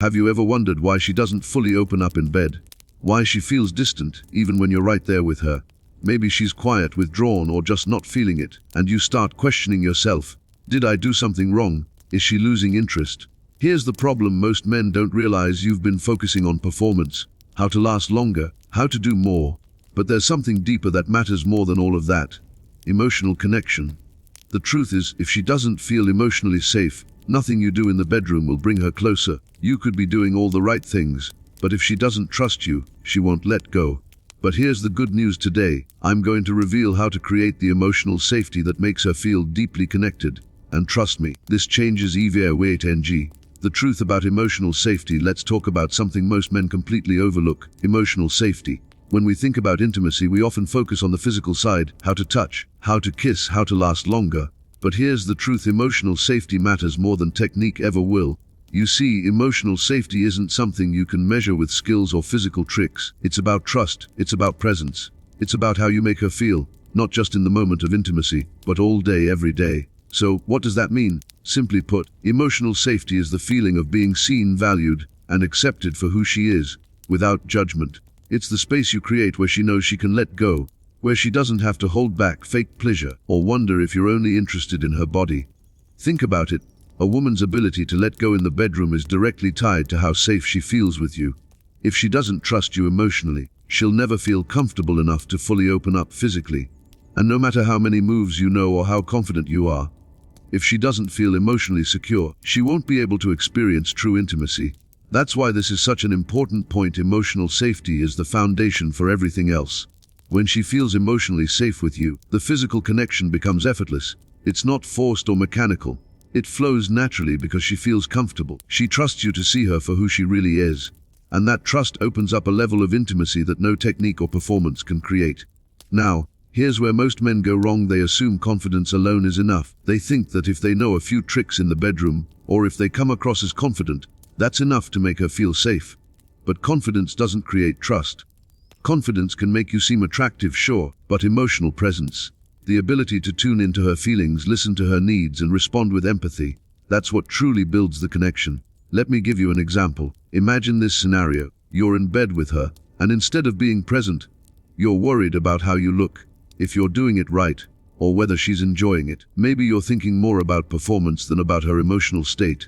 Have you ever wondered why she doesn't fully open up in bed? Why she feels distant, even when you're right there with her? Maybe she's quiet, withdrawn, or just not feeling it, and you start questioning yourself. Did I do something wrong? Is she losing interest? Here's the problem: most men don't realize you've been focusing on performance, how to last longer, how to do more. But there's something deeper that matters more than all of that. Emotional connection. The truth is, if she doesn't feel emotionally safe, nothing you do in the bedroom will bring her closer. You could be doing all the right things, but if she doesn't trust you, she won't let go. But here's the good news today. I'm going to reveal how to create the emotional safety that makes her feel deeply connected. And trust me, this changes EVA. The truth about emotional safety. Let's talk about something most men completely overlook: emotional safety. When we think about intimacy, we often focus on the physical side, how to touch, how to kiss, how to last longer. But here's the truth: emotional safety matters more than technique ever will. You see, emotional safety isn't something you can measure with skills or physical tricks. It's about trust, it's about presence. It's about how you make her feel, not just in the moment of intimacy, but all day, every day. So, what does that mean? Simply put, emotional safety is the feeling of being seen, valued, and accepted for who she is, without judgment. It's the space you create where she knows she can let go, where she doesn't have to hold back fake pleasure or wonder if you're only interested in her body. Think about it. A woman's ability to let go in the bedroom is directly tied to how safe she feels with you. If she doesn't trust you emotionally, she'll never feel comfortable enough to fully open up physically. And no matter how many moves you know or how confident you are, if she doesn't feel emotionally secure, she won't be able to experience true intimacy. That's why this is such an important point. Emotional safety is the foundation for everything else. When she feels emotionally safe with you, the physical connection becomes effortless. It's not forced or mechanical. It flows naturally because she feels comfortable. She trusts you to see her for who she really is. And that trust opens up a level of intimacy that no technique or performance can create. Now, here's where most men go wrong. They assume confidence alone is enough. They think that if they know a few tricks in the bedroom, or if they come across as confident, that's enough to make her feel safe. But confidence doesn't create trust. Confidence can make you seem attractive, sure, but emotional presence, the ability to tune into her feelings, listen to her needs, and respond with empathy, that's what truly builds the connection. Let me give you an example. Imagine this scenario. You're in bed with her, and instead of being present, you're worried about how you look, if you're doing it right, or whether she's enjoying it. Maybe you're thinking more about performance than about her emotional state.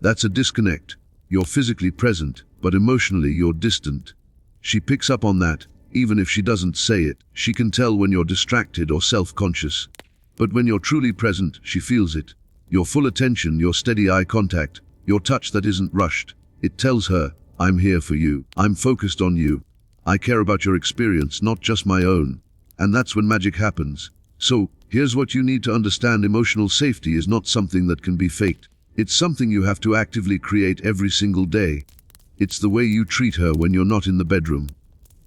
That's a disconnect. You're physically present, but emotionally you're distant. She picks up on that. Even if she doesn't say it, she can tell when you're distracted or self-conscious. But when you're truly present, she feels it. Your full attention, your steady eye contact, your touch that isn't rushed. It tells her, I'm here for you. I'm focused on you. I care about your experience, not just my own. And that's when magic happens. So, here's what you need to understand. Emotional safety is not something that can be faked. It's something you have to actively create every single day. It's the way you treat her when you're not in the bedroom.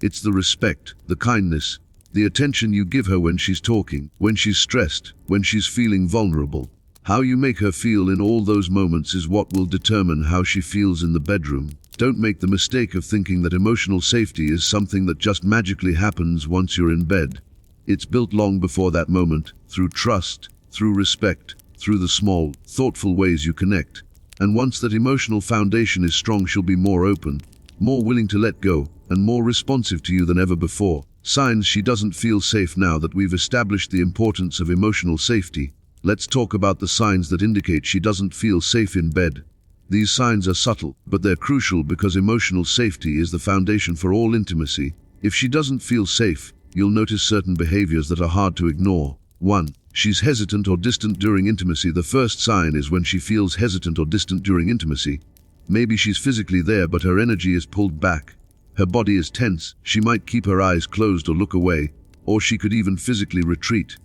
It's the respect, the kindness, the attention you give her when she's talking, when she's stressed, when she's feeling vulnerable. How you make her feel in all those moments is what will determine how she feels in the bedroom. Don't make the mistake of thinking that emotional safety is something that just magically happens once you're in bed. It's built long before that moment, through trust, through respect, through the small, thoughtful ways you connect. And once that emotional foundation is strong, she'll be more open, more willing to let go, and more responsive to you than ever before. Signs she doesn't feel safe. Now that we've established the importance of emotional safety, let's talk about the signs that indicate she doesn't feel safe in bed. These signs are subtle, but they're crucial because emotional safety is the foundation for all intimacy. If she doesn't feel safe, you'll notice certain behaviors that are hard to ignore. 1. She's hesitant or distant during intimacy. The first sign is when she feels hesitant or distant during intimacy. Maybe she's physically there, but her energy is pulled back. Her body is tense. She might keep her eyes closed or look away, or she could even physically retreat,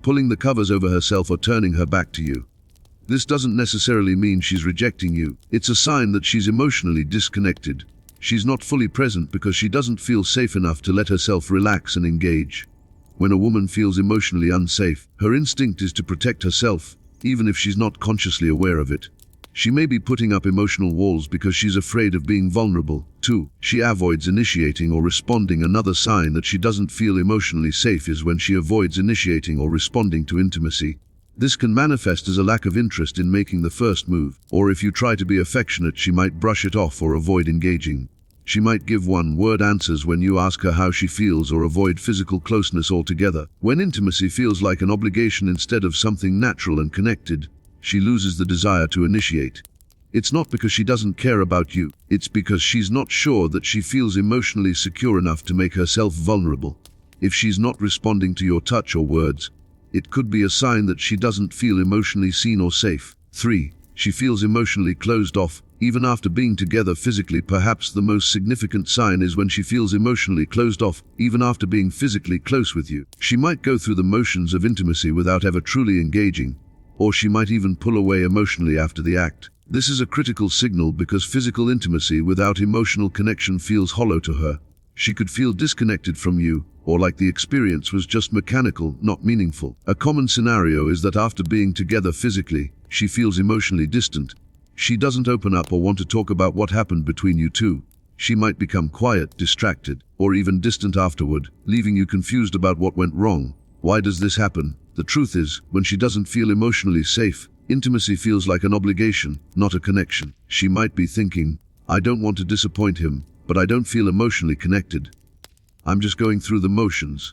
pulling the covers over herself or turning her back to you. This doesn't necessarily mean she's rejecting you. It's a sign that she's emotionally disconnected. She's not fully present because she doesn't feel safe enough to let herself relax and engage. When a woman feels emotionally unsafe, her instinct is to protect herself, even if she's not consciously aware of it. She may be putting up emotional walls because she's afraid of being vulnerable. 2. She avoids initiating or responding. Another sign that she doesn't feel emotionally safe is when she avoids initiating or responding to intimacy. This can manifest as a lack of interest in making the first move, or if you try to be affectionate, she might brush it off or avoid engaging. She might give one-word answers when you ask her how she feels or avoid physical closeness altogether. When intimacy feels like an obligation instead of something natural and connected, she loses the desire to initiate. It's not because she doesn't care about you, it's because she's not sure that she feels emotionally secure enough to make herself vulnerable. If she's not responding to your touch or words, it could be a sign that she doesn't feel emotionally seen or safe. 3. She feels emotionally closed off, even after being together physically. Perhaps the most significant sign is when she feels emotionally closed off, even after being physically close with you. She might go through the motions of intimacy without ever truly engaging, or she might even pull away emotionally after the act. This is a critical signal because physical intimacy without emotional connection feels hollow to her. She could feel disconnected from you, or like the experience was just mechanical, not meaningful. A common scenario is that after being together physically, she feels emotionally distant. She doesn't open up or want to talk about what happened between you two. She might become quiet, distracted, or even distant afterward, leaving you confused about what went wrong. Why does this happen? The truth is, when she doesn't feel emotionally safe, intimacy feels like an obligation, not a connection. She might be thinking, I don't want to disappoint him, but I don't feel emotionally connected. I'm just going through the motions.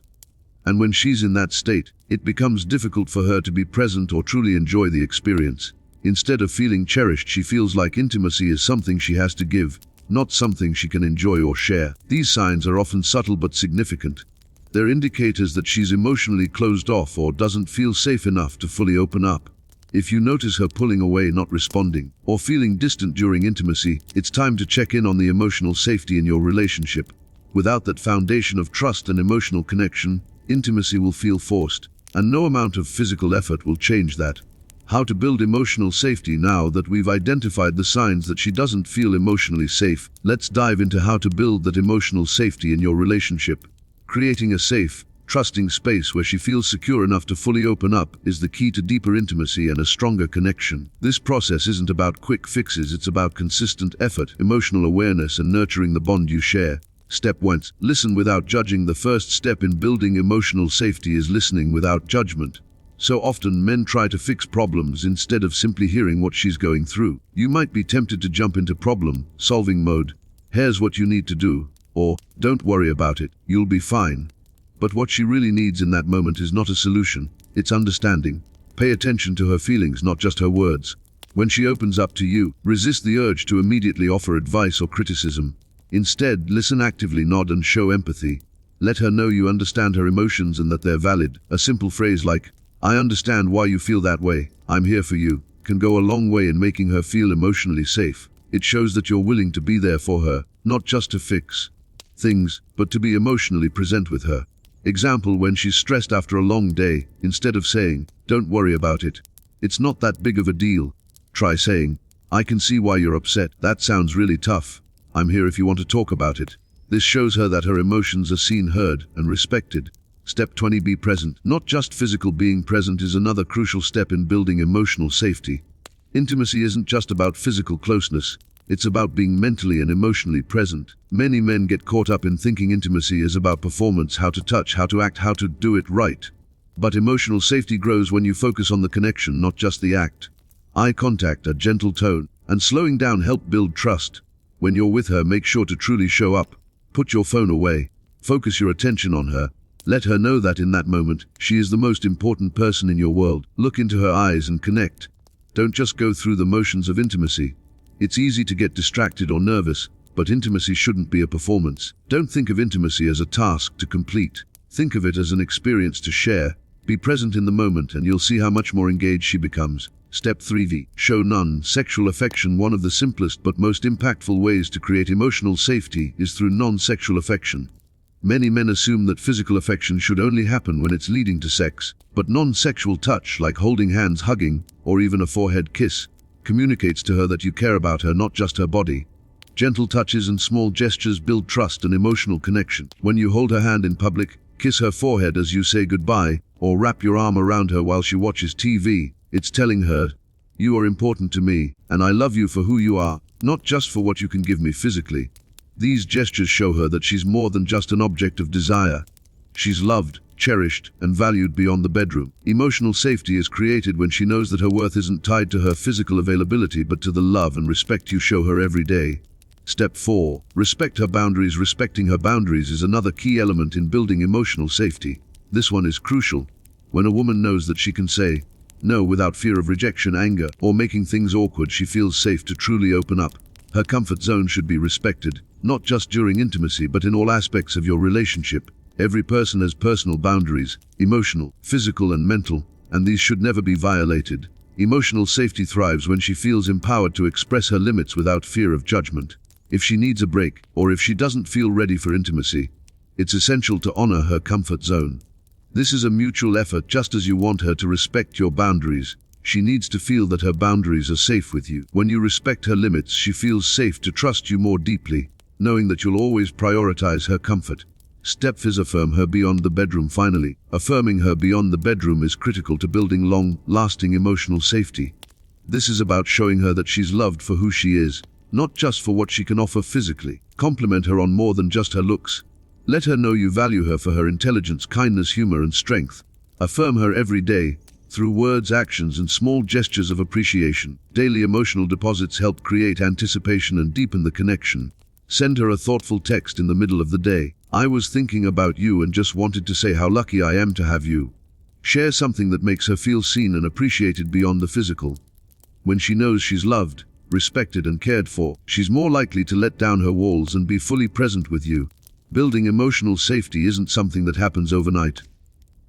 And when she's in that state, it becomes difficult for her to be present or truly enjoy the experience. Instead of feeling cherished, she feels like intimacy is something she has to give, not something she can enjoy or share. These signs are often subtle but significant. They're indicators that she's emotionally closed off or doesn't feel safe enough to fully open up. If you notice her pulling away, not responding, or feeling distant during intimacy, it's time to check in on the emotional safety in your relationship. Without that foundation of trust and emotional connection, intimacy will feel forced, and no amount of physical effort will change that. How to build emotional safety? Now that we've identified the signs that she doesn't feel emotionally safe, let's dive into how to build that emotional safety in your relationship. Creating a safe, trusting space where she feels secure enough to fully open up is the key to deeper intimacy and a stronger connection. This process isn't about quick fixes, it's about consistent effort, emotional awareness, and nurturing the bond you share. Step 1. Listen without judging. The first step in building emotional safety is listening without judgment. So often men try to fix problems instead of simply hearing what she's going through. You might be tempted to jump into problem-solving mode. Here's what you need to do, or don't worry about it, you'll be fine. But what she really needs in that moment is not a solution, it's understanding. Pay attention to her feelings, not just her words. When she opens up to you, resist the urge to immediately offer advice or criticism. Instead, listen actively, nod, and show empathy. Let her know you understand her emotions and that they're valid. A simple phrase like, I understand why you feel that way, I'm here for you, can go a long way in making her feel emotionally safe. It shows that you're willing to be there for her, not just to fix things, but to be emotionally present with her. Example, when she's stressed after a long day, instead of saying, don't worry about it, it's not that big of a deal, try saying, I can see why you're upset, that sounds really tough, I'm here if you want to talk about it. This shows her that her emotions are seen, heard, and respected. Step 20. Be present. Not just physical, being present is another crucial step in building emotional safety. Intimacy isn't just about physical closeness, it's about being mentally and emotionally present. Many men get caught up in thinking intimacy is about performance, how to touch, how to act, how to do it right. But emotional safety grows when you focus on the connection, not just the act. Eye contact, a gentle tone, and slowing down help build trust. When you're with her, make sure to truly show up. Put your phone away. Focus your attention on her. Let her know that in that moment, she is the most important person in your world. Look into her eyes and connect. Don't just go through the motions of intimacy. It's easy to get distracted or nervous, but intimacy shouldn't be a performance. Don't think of intimacy as a task to complete. Think of it as an experience to share. Be present in the moment and you'll see how much more engaged she becomes. Step 3. Show non-sexual affection. One of the simplest but most impactful ways to create emotional safety is through non-sexual affection. Many men assume that physical affection should only happen when it's leading to sex, but non-sexual touch, like holding hands, hugging, or even a forehead kiss, communicates to her that you care about her, not just her body. Gentle touches and small gestures build trust and emotional connection. When you hold her hand in public, kiss her forehead as you say goodbye, or wrap your arm around her while she watches TV, it's telling her, you are important to me, and I love you for who you are, not just for what you can give me physically. These gestures show her that she's more than just an object of desire. She's loved, cherished, and valued beyond the bedroom. Emotional safety is created when she knows that her worth isn't tied to her physical availability but to the love and respect you show her every day. Step 4. Respect her boundaries. Respecting her boundaries is another key element in building emotional safety. This one is crucial. When a woman knows that she can say no without fear of rejection, anger, or making things awkward, she feels safe to truly open up. Her comfort zone should be respected, not just during intimacy but in all aspects of your relationship. Every person has personal boundaries, emotional, physical, and mental, and these should never be violated. Emotional safety thrives when she feels empowered to express her limits without fear of judgment. If she needs a break, or if she doesn't feel ready for intimacy, it's essential to honor her comfort zone. This is a mutual effort. Just as you want her to respect your boundaries, she needs to feel that her boundaries are safe with you. When you respect her limits, she feels safe to trust you more deeply, knowing that you'll always prioritize her comfort. Step 5. Affirm her beyond the bedroom. Finally, affirming her beyond the bedroom is critical to building long-lasting emotional safety. This is about showing her that she's loved for who she is, not just for what she can offer physically. Compliment her on more than just her looks. Let her know you value her for her intelligence, kindness, humor, and strength. Affirm her every day, through words, actions, and small gestures of appreciation. Daily emotional deposits help create anticipation and deepen the connection. Send her a thoughtful text in the middle of the day. I was thinking about you and just wanted to say how lucky I am to have you. Share something that makes her feel seen and appreciated beyond the physical. When she knows she's loved, respected, and cared for, she's more likely to let down her walls and be fully present with you. Building emotional safety isn't something that happens overnight.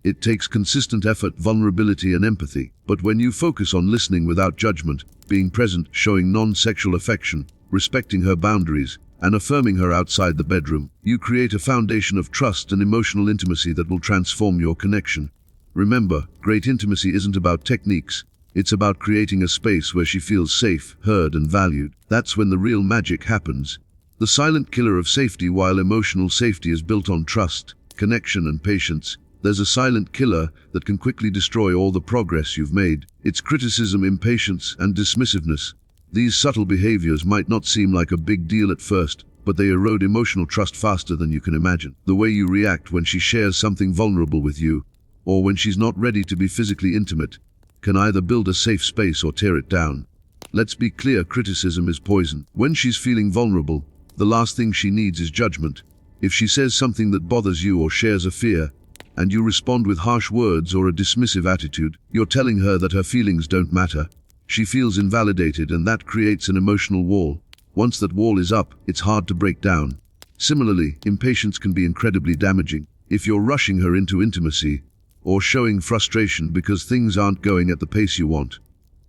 It takes consistent effort, vulnerability, and empathy. But when you focus on listening without judgment, being present, showing non-sexual affection, respecting her boundaries, and affirming her outside the bedroom, you create a foundation of trust and emotional intimacy that will transform your connection. Remember, great intimacy isn't about techniques. It's about creating a space where she feels safe, heard, and valued. That's when the real magic happens. The silent killer of safety. While emotional safety is built on trust, connection, and patience, there's a silent killer that can quickly destroy all the progress you've made. It's criticism, impatience, and dismissiveness. These subtle behaviors might not seem like a big deal at first, but they erode emotional trust faster than you can imagine. The way you react when she shares something vulnerable with you, or when she's not ready to be physically intimate, can either build a safe space or tear it down. Let's be clear, criticism is poison. When she's feeling vulnerable, the last thing she needs is judgment. If she says something that bothers you or shares a fear, and you respond with harsh words or a dismissive attitude, you're telling her that her feelings don't matter. She feels invalidated, and that creates an emotional wall. Once that wall is up, it's hard to break down. Similarly, impatience can be incredibly damaging. If you're rushing her into intimacy, or showing frustration because things aren't going at the pace you want,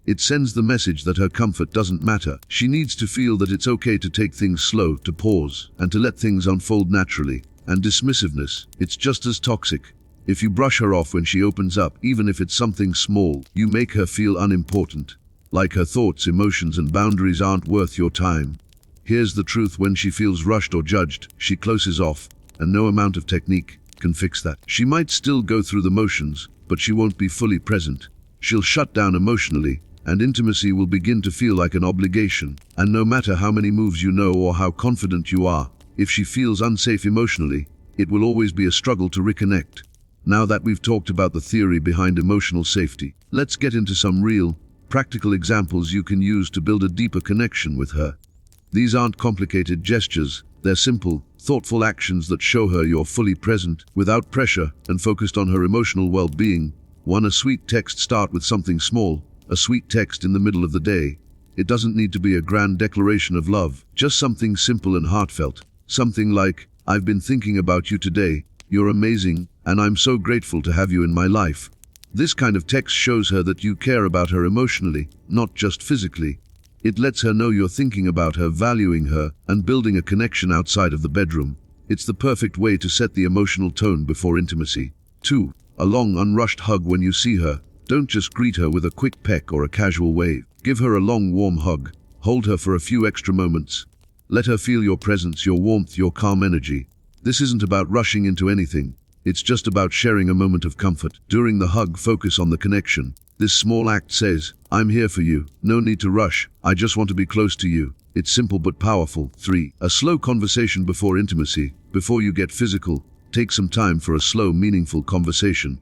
it sends the message that her comfort doesn't matter. She needs to feel that it's okay to take things slow, to pause, and to let things unfold naturally. And dismissiveness, it's just as toxic. If you brush her off when she opens up, even if it's something small, you make her feel unimportant. Like her thoughts, emotions, and boundaries aren't worth your time. Here's the truth: when she feels rushed or judged, she closes off, and no amount of technique can fix that. She might still go through the motions, but she won't be fully present. She'll shut down emotionally, and intimacy will begin to feel like an obligation. And no matter how many moves you know or how confident you are, if she feels unsafe emotionally, it will always be a struggle to reconnect. Now that we've talked about the theory behind emotional safety, let's get into some real, practical examples you can use to build a deeper connection with her. These aren't complicated gestures. They're simple, thoughtful actions that show her you're fully present, without pressure, and focused on her emotional well-being. 1. A sweet text. Start with something small. A sweet text in the middle of the day. It doesn't need to be a grand declaration of love, just something simple and heartfelt. Something like, "I've been thinking about you today, you're amazing, and I'm so grateful to have you in my life." This kind of text shows her that you care about her emotionally, not just physically. It lets her know you're thinking about her, valuing her, and building a connection outside of the bedroom. It's the perfect way to set the emotional tone before intimacy. 2. A long, unrushed hug. When you see her, don't just greet her with a quick peck or a casual wave. Give her a long, warm hug. Hold her for a few extra moments. Let her feel your presence, your warmth, your calm energy. This isn't about rushing into anything. It's just about sharing a moment of comfort. During the hug, focus on the connection. This small act says, "I'm here for you. No need to rush. I just want to be close to you." It's simple but powerful. 3. A slow conversation before intimacy. Before you get physical, Take some time for a slow, meaningful conversation.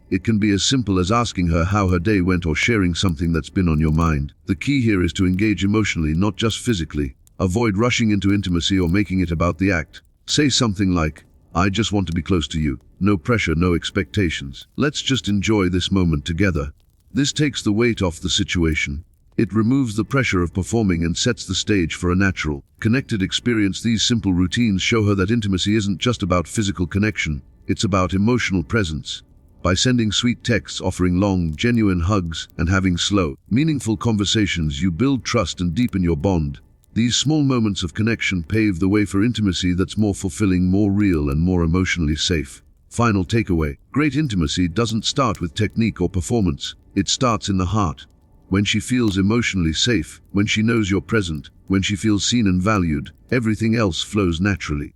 It can be as simple as asking her how her day went or sharing something that's been on your mind. The key here is to engage emotionally, not just physically. Avoid rushing into intimacy or making it about the act. Say something like, "I just want to be close to you." No pressure, no expectations. Let's just enjoy this moment together. This takes the weight off the situation. It removes the pressure of performing and sets the stage for a natural, connected experience. These simple routines show her that intimacy isn't just about physical connection, it's about emotional presence. By sending sweet texts, offering long, genuine hugs, and having slow, meaningful conversations, you build trust and deepen your bond. These small moments of connection pave the way for intimacy that's more fulfilling, more real, and more emotionally safe. Final takeaway: great intimacy doesn't start with technique or performance. It starts in the heart. When she feels emotionally safe, when she knows you're present, when she feels seen and valued, everything else flows naturally.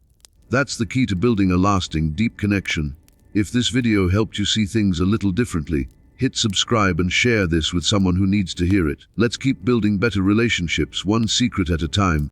That's the key to building a lasting, deep connection. If this video helped you see things a little differently, hit subscribe and share this with someone who needs to hear it. Let's keep building better relationships, one secret at a time.